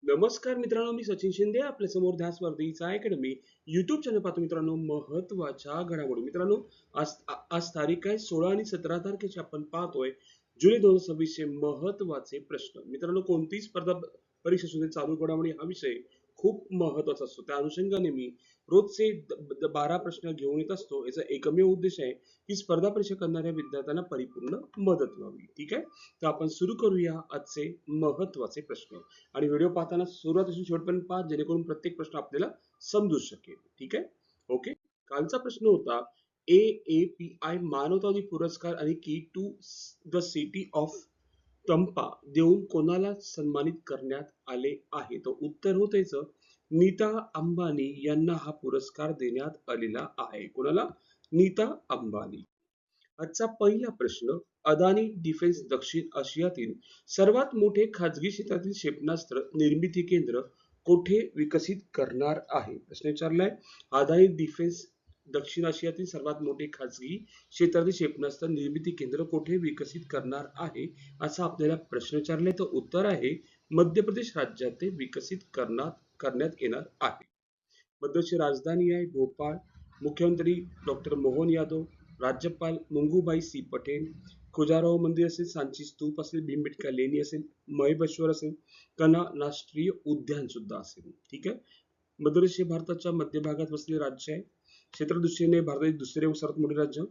नमस्कार मित्रांनो, मी सचिन शिंदे आपल्या समोर ध्यास स्पर्धेचा अकॅडमी युट्यूब चॅनल पाहतो. मित्रांनो, महत्वाच्या घडामोडी. मित्रांनो, आज तारीख आहे 16 आणि 17 तारखेची. आपण पाहतोय जुलै 2026 चे महत्वाचे प्रश्न. मित्रांनो, कोणतीही स्पर्धा परीक्षा असू दे, चालू घडामोडी हा विषय खूप महत्वाचा असतो. त्या अनुषंगाने मी रोजचे 12 प्रश्न घेऊन येत असतो. याचा एकमेव उद्देश आहे की स्पर्धा परीक्षा करणाऱ्या विद्यार्थ्यांना परिपूर्ण मदत व्हावी. ठीक आहे, तर आपण सुरू करूया आजचे महत्वाचे प्रश्न. आणि व्हिडिओ पाहताना सुरुवातीपासून शेवटपर्यंत पहा, जेणेकरून प्रत्येक प्रश्न आपल्याला समजू शकेल. ठीक आहे, ओके. कालचा प्रश्न होता AAPI मानवतावादी पुरस्कार आणि की टू द सिटी ऑफ टंपा देऊन कोणाला सन्मानित करण्यात आले आहे. तर उत्तर होत याचं नीता अंबानी यांना हा पुरस्कार देण्यात आलेला आहे. कोणाला? नीता अंबानी. आजचा पहिला प्रश्न, अदानी डिफेन्स दक्षिण आशियातील सर्वात मोठे खाजगी क्षेत्रातील क्षेपणास्त्र निर्मिती केंद्र कोठे विकसित करणार आहे? प्रश्न विचारलाय, अदानी डिफेन्स दक्षिण आशियातील सर्वात मोठे खाजगी क्षेत्रातील क्षेपणास्त्र निर्मिती केंद्र कोठे विकसित करणार आहे, असा आपल्याला प्रश्न विचारलाय. तर उत्तर आहे मध्य प्रदेश राज्यात ते विकसित करण्यात येणार आहे. मध्यप्रदेशची राजधानी आहे भोपाळ. मुख्यमंत्री डॉक्टर मोहन यादव, राज्यपाल मंगूबाई सी पटेल. खुजाराहो मंदिर असेल, सांची स्तूप असेल, भीमबेटका लेणी असेल, महेबळेश्वर असेल, कना राष्ट्रीय उद्यान सुद्धा असेल. ठीक आहे. मध्यप्रदेश हे भारताच्या मध्य भागात वसलेले राज्य आहे. क्षेत्रदृष्टीने भारतातील दुसरे सर्वात मोठे राज्य.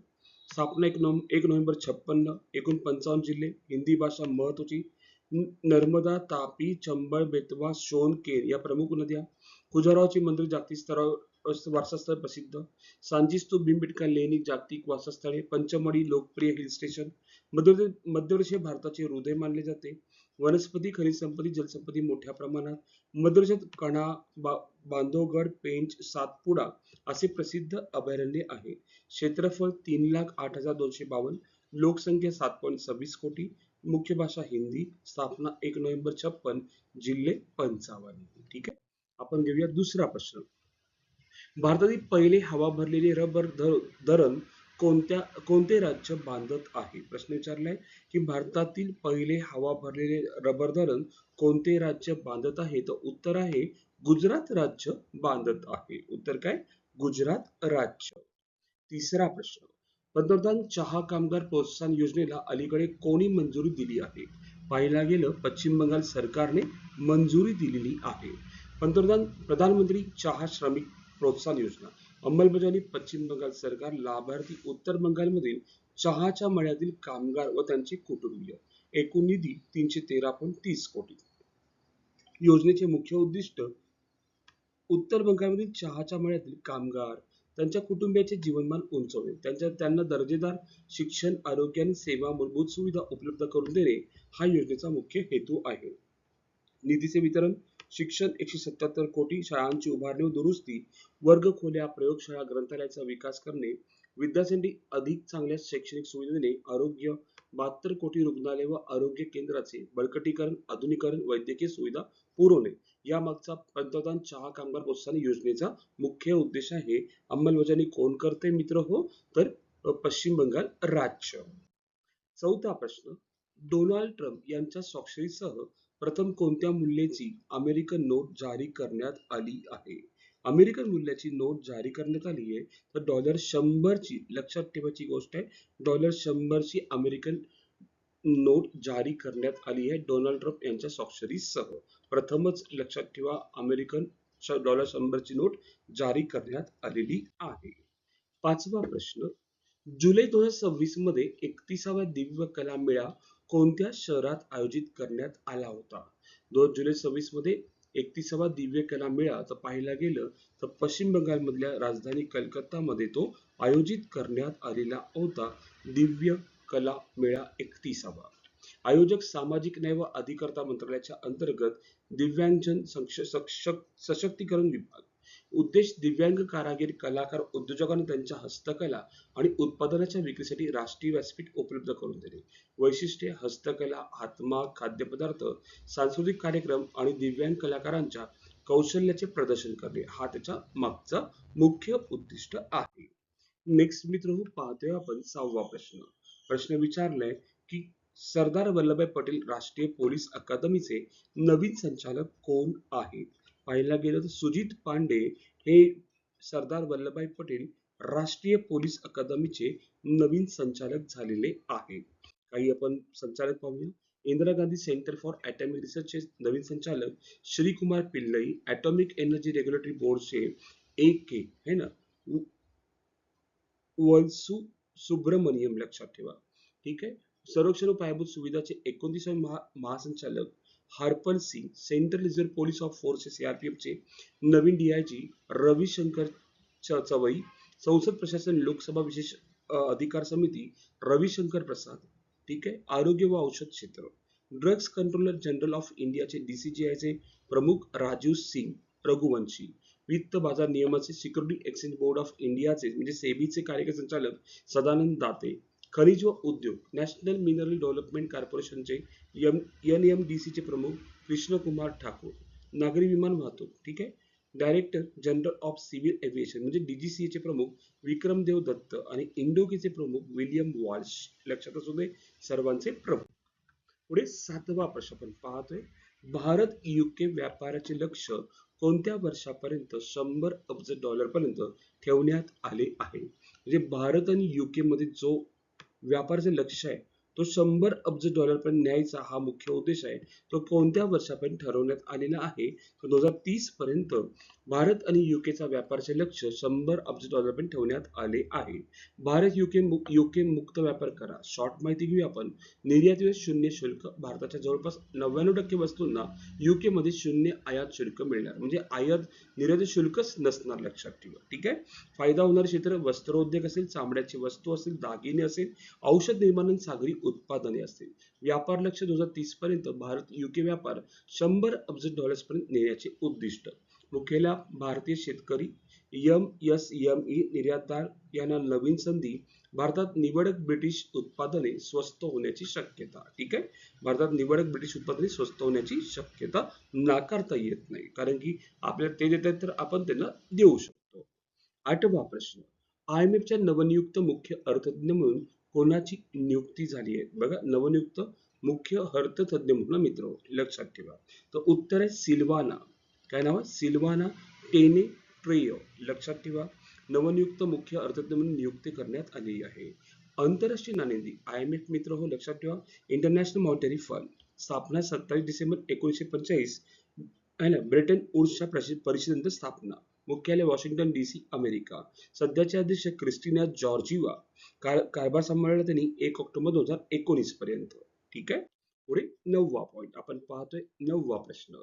स्थापना 1 नोव्हेंबर 56. एकूण 55 जिल्हे. हिंदी भाषा महत्वाची. नर्मदा, तापी, चंबळ, बेतवा, सोन, केन या प्रमुख नद्या. खुजाराहोचे मंदिर जागतिक स्तरावर वारसा प्रसिद्ध. सांची स्तूप, भीमबेटका लेणी जागतिक वारसास्थळे. पंचमढी लोकप्रिय हिल स्टेशन. मध्यप्रदेश हे भारताचे हृदय मानले जाते. वनस्पती, खनिज संपत्ती, जलसंपत्ती मोठ्या प्रमाणात. मध्यप्रदेशात कणा, बांधवगड, पेंच, सातपुडा असे प्रसिद्ध अभयारण्य आहे. क्षेत्रफळ 3,08,252. लोकसंख्या 7.26 कोटी. मुख्य भाषा हिंदी. स्थापना 1 नोव्हेंबर 56. जिल्हे 55. ठीक आहे. आपण घेऊया दुसरा प्रश्न. भारतातील पहिले हवा भरलेले रबर धरण कोणते राज्य बांधत आहे? प्रश्न विचारलाय की भारतातील पहिले हवा भरलेले रबर धरण कोणते राज्य बांधत आहे? तर उत्तर आहे गुजरात राज्य बांधत आहे. उत्तर काय? गुजरात राज्य. तिसरा प्रश्न, पंतप्रधान चहा कामगार प्रोत्साहन योजनेला अलीकडे कोणी मंजुरी दिली आहे? पाहायला गेलं पश्चिम बंगाल सरकारने मंजुरी दिलेली आहे. प्रधानमंत्री चहा श्रमिक प्रोत्साहन योजना अंमलबजावणी पश्चिम बंगाल सरकार. लाभार्थी उत्तर बंगालमधील चहाच्या मळ्यातील कामगार व त्यांचे कुटुंबीय. एकूण निधी 313.30 कोटी. योजनेचे मुख्य उद्दिष्ट उत्तर बंगालमधील चहाच्या मळ्यातील कामगार त्यांच्या कुटुंबियाचे जीवनमान उंचवणे, त्यांना दर्जेदार शिक्षण, आरोग्य आणि सेवा मूलभूत सुविधा उपलब्ध करून देणे हा योजनेचा मुख्य हेतू आहे. निधीचे वितरण, शिक्षण 177 कोटी, शाळांची उभारणी व दुरुस्ती, वर्गखोल्या, प्रयोगशाळा, ग्रंथालयाचा विकास करणे, विद्यार्थ्यांसाठी अधिक चांगल्या शैक्षणिक सुविधा देणे, आरोग्य 72 कोटी, रुग्णालय व आरोग्य केंद्राचे बळकटीकरण, आधुनिकीकरण, वैद्यकीय सुविधा पुरवणे यामागचा पंतप्रधान चहा कामगार प्रोत्साहन योजनेचा मुख्य उद्देश आहे. अंमलबजावणी कोण करते मित्र हो? तर पश्चिम बंगाल राज्य. चौथा प्रश्न, डोनाल्ड ट्रम्प यांच्या स्वाक्षरीसह प्रथम कोणत्या मूल्याची अमेरिकन नोट जारी करण्यात आली आहे? अमेरिकन मूल्याची नोट जारी करण्यात आली आहे. तर $100 ची, लक्षात ठेवायची गोष्ट आहे, $100 ची अमेरिकन नोट जारी करण्यात आली आहे डोनाल्ड ट्रम्प यांच्या स्वाक्षरीसह. प्रथमच लक्षात ठेवा, अमेरिकन $100 ची नोट जारी करण्यात आलेली आहे. पाचवा प्रश्न, जुलै 2026 मध्ये 31वा दिव्य कला मेळा कोणत्या शहरात आयोजित करण्यात आला होता? 2 जुलै 26 मध्ये 31वा दिव्य कला मेळा तर पाहायला गेलं तर पश्चिम बंगाल मधल्या राजधानी कलकत्ता मध्ये तो आयोजित करण्यात आलेला होता. दिव्य कला मेळा 31वा. आयोजक सामाजिक न्याय व अधिकारिता मंत्रालयाच्या अंतर्गत दिव्यांगजन सशक्तीकरण विभाग. उद्देश दिव्यांग कारागीर, कलाकार, उद्योजकांना त्यांच्या हस्तकला आणि उत्पादनाच्या विक्रीसाठी राष्ट्रीय व्यासपीठ उपलब्ध करून देणे. वैशिष्ट्ये हस्तकला, हातमाग, खाद्यपदार्थ, सांस्कृतिक कार्यक्रम आणि दिव्यांग कलाकारांच्या कौशल्याचे प्रदर्शन करणे हा त्याच्या मागचा मुख्य उद्दिष्ट आहे. नेक्स्ट मित्र पाहतोय आपण 6वा प्रश्न. प्रश्न विचारलाय की सरदार वल्लभभाई पटेल राष्ट्रीय पोलीस अकादमीचे नवीन संचालक कोण आहेत? पाहायला गेलं तर सुजित पांडे हे सरदार वल्लभभाई पटेल राष्ट्रीय पोलीस अकादमीचे नवीन संचालक झालेले आहेत. काही आपण संचालक पाहूया. Indira Gandhi centre for atomic रिसर्चचे नवीन संचालक Shrikumar Pillai, atomic energy regulatory बोर्डचे के है ना, वल्सू सुब्रमण्यम लक्षात ठेवा. ठीक आहे. संरक्षण व पायाभूत सुविधाचे 29वे महासंचालक Harpal Singh, central reserve police of forces सीआरपीएफचे नवीन डीआयजी रविशंकर चवई, संसद प्रशासन लोकसभा विशेष अधिकार समिती रविशंकर प्रसाद. ठीक आहे. आरोग्य व औषध क्षेत्र ड्रग्स कंट्रोलर जनरल ऑफ इंडियाचे डीसीजीआयचे प्रमुख राजीव सिंग रघुवंशी, वित्त बाजार नियमाचे सिक्युरिटी एक्सचेंज बोर्ड ऑफ इंडियाचे म्हणजे सेबीचे कार्यकारी संचालक सदानंद दाते, खनिज व उद्योग नॅशनल मिनरल डेव्हलपमेंट कॉर्पोरेशनचे एनएमडीसीचे प्रमुख कृष्णकुमार ठाकूर, नागरी विमान वाहतूक. ठीक आहे. Director general of civil aviation म्हणजे डीजीसीएचे प्रमुख विक्रमदेव दत्त आणि इंडोकीचे प्रमुख विलियम वॉल्श. लक्षात असू दे सर्वांचे प्रमुख. पुढे 7वा प्रश्न आपण पाहतोय. भारत युके व्यापाराचे लक्ष कोणत्या वर्षापर्यंत 100 अब्ज डॉलर पर्यंत ठेवण्यात आले आहे? म्हणजे भारत आणि युके मध्ये जो व्यापाराचे लक्ष आहे तो 100 अब्ज डॉलर पर्यंत न्यायचा हा मुख्य उद्देश आहे. तो कोणत्या वर्षापर्यंत ठरवण्यात आलेला आहे? तर 2030 पर्यंत भारत आणि युकेचा व्यापाराचे लक्ष 100 अब्ज डॉलर पर्यंत ठेवण्यात आले आहे. भारत युके मुक्त व्यापार करार शॉर्ट माहिती घेऊया आपण. निर्यातीवर शून्य शुल्क. भारताच्या जवळपास 99% वस्तूंना युके मध्ये शून्य आयात शुल्क मिळणार म्हणजे आयात निर्यात शुल्कच नसणार. लक्षात ठेवा. ठीक आहे. फायदा होणारे क्षेत्र वस्त्रोद्योग असेल, चामड्याची वस्तू असेल, दागिने असेल, औषध निर्माण आणि सागरी उत्पादने असतील. व्यापार लक्ष 2030 पर्यंत भारत युके व्यापार 100 अब्ज डॉलर्स पर्यंत नेण्याचे उद्दिष्ट. मुख्यालय भारतीय शेतकरी एमएसएमई निर्यातदार यांना नवीन संधी. भारतात निवडक ब्रिटिश उत्पादने स्वस्त होण्याची शक्यता. ठीक आहे. भारतात निवडक ब्रिटिश उत्पादने स्वस्त होण्याची शक्यता नाकारता येत नाही कारण की आपल्याला ते देतात तर आपण त्यांना देऊ शकतो. 8वा प्रश्न. आयएमएफच्या नवनियुक्त मुख्य अर्थतज्ञ म्हणून कोणाची नियुक्ती झाली आहे? बघा, नवनियुक्त मुख्य अर्थतज्ञ म्हणून मित्र लक्षात ठेवा. तर उत्तर आहे सिल्वाना. काय नाव आहे? सिल्वाना टेने ट्रेयो. लक्षात ठेवा. नवनियुक्त मुख्य अर्थतज्ञ म्हणून नियुक्ती करण्यात आली आहे. आंतरराष्ट्रीय नाणेनिधी आयएमएफ मित्र हो लक्षात ठेवा. इंटरनॅशनल मॉनिटरी फंड स्थापना 27 डिसेंबर 1945 आहे ना. ब्रिटन वूड्सच्या परिषदेनंतर स्थापना. मुख्यालय वॉशिंग्टन डीसी अमेरिका. सध्याचे अध्यक्ष क्रिस्टिना जॉर्जिवा. कारभार सांभाळला त्यांनी 1 ऑक्टोबर 2019 पर्यंत. ठीक आहे. पुढे 9वा पॉइंट आपण पाहतोय. 9वा प्रश्न.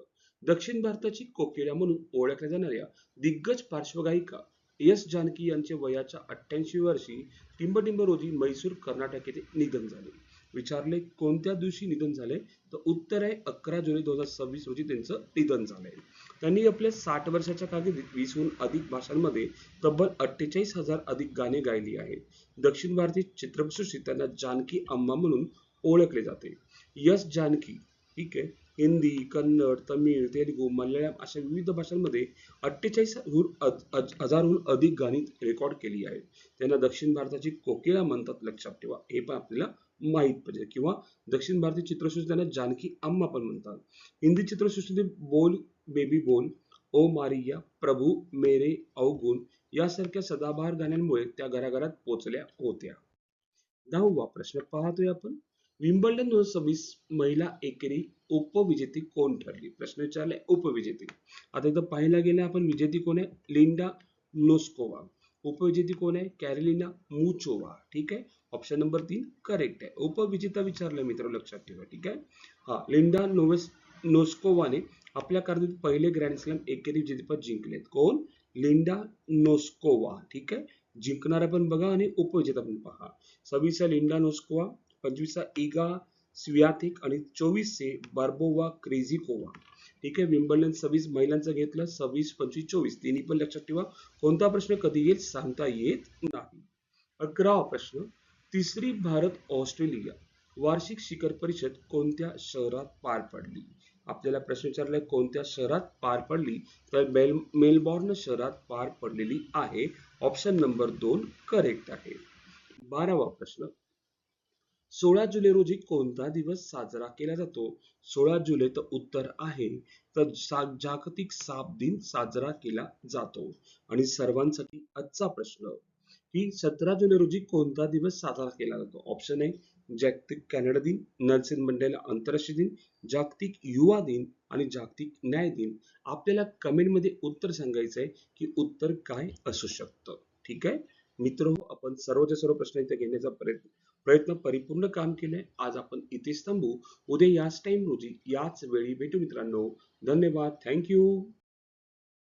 दक्षिण भारताची कोकिळा म्हणून ओळखल्या जाणाऱ्या दिग्गज पार्श्वगायिका एस जानकी यांचे वयाच्या 88 वर्षी टिंबटिंब रोजी म्हैसूर कर्नाटक येथे निधन झाले. विचारले कोणत्या दिवशी निधन झाले? तर उत्तर आहे 11 जुलै 2026 रोजी त्यांचं निधन झालंय. त्यांनी आपल्या 60 वर्षाच्या कारकिर्दीत 20हून अधिक भाषांमध्ये तब्बल 48,000 अधिक गाणी गायली आहेत. दक्षिण भारतीय चित्रपटसृष्टीत त्यांना जानकी अम्मा म्हणून ओळखले जाते. यस जानकी. ठीक आहे. हिंदी, कन्नड, तमिळ, तेलुगू, मल्याळम अशा विविध भाषांमध्ये 48,000हून अधिक गाणी रेकॉर्ड केली आहेत. त्यांना दक्षिण भारताची कोकिळा म्हणतात. लक्षात ठेवा. हे पण आपल्याला माहित पाहिजे. किंवा दक्षिण भारतीय चित्रसृष्टीत त्यांना जानकी अम्मा पण म्हणतात. हिंदी चित्रसृष्टीतील बोल बेबी बोल, ओ मारिया, प्रभू मेरे अवगुण यासारख्या सदाबहार गाण्यांमुळे त्या घराघरात पोचल्या होत्या. 10वा प्रश्न पाहतोय आपण. विम्बल्डन 2026 महिला एकेरी उपविजेती कोण ठरली? प्रश्न विचारलाय उपविजेती. आता इथं पाहायला गेलं आपण विजेती कोण आहे? Linda Noskova. उपविजेती कोण आहे? Carolina Muchova. ठीक आहे. ऑप्शन नंबर 3 करेक्ट आहे. उपविजेता विचारलं मित्र लक्षात ठेवा. ठीक आहे. हा, लिंडा नोस्कोवाने आपल्या कारकिर्दीत पहिले ग्रँड स्लॅम एकेरी विजेतेपद जिंकलेत. कोण? Linda Noskova. ठीक आहे. जिंकणारा पण बघा आणि उपविजेता पण पहा. 26 लिंडा नोस्कोवा, 25 इगा स्वियातेक आणि 24 बार्बोवा क्रेझिकोवा. ठीक आहे. विम्बल्डन 26 महिलांचं घेतलं. 26, 25, 24 तिन्ही पण लक्षात ठेवा. कोणता प्रश्न कधी येईल सांगता येत नाही. 11वा प्रश्न. तिसरी भारत ऑस्ट्रेलिया वार्षिक शिखर परिषद कोणत्या शहरात पार पडली? आपल्याला प्रश्न विचारलाय कोणत्या शहरात पार पडली? तर मेलबॉर्न शहरात पार पडलेली आहे. ऑप्शन नंबर 2 करेक्ट आहे. 12वा प्रश्न. 16 जुलै रोजी कोणता दिवस साजरा केला जातो? 16 जुलै तर उत्तर आहे तर जागतिक साप दिन साजरा केला जातो. आणि सर्वांसाठी आजचा प्रश्न की 17 जुलै रोजी कोणता दिवस साजरा केला जातो? ऑप्शन आहे जागतिक कॅनडा दिन, नेल्सन मंडेला आंतरराष्ट्रीय दिन, जागतिक युवा दिन आणि जागतिक न्याय दिन. आपल्याला कमेंटमध्ये उत्तर सांगायचं आहे की उत्तर काय असू शकतं. ठीक आहे मित्र, आपण सर्वच्या सर्व प्रश्न इथे घेण्याचा प्रयत्न परिपूर्ण काम केलंय. आज आपण इथेच थांबू. उद्या याच टाइम रोजी याच वेळी भेटू मित्रांनो. धन्यवाद. थँक्यू.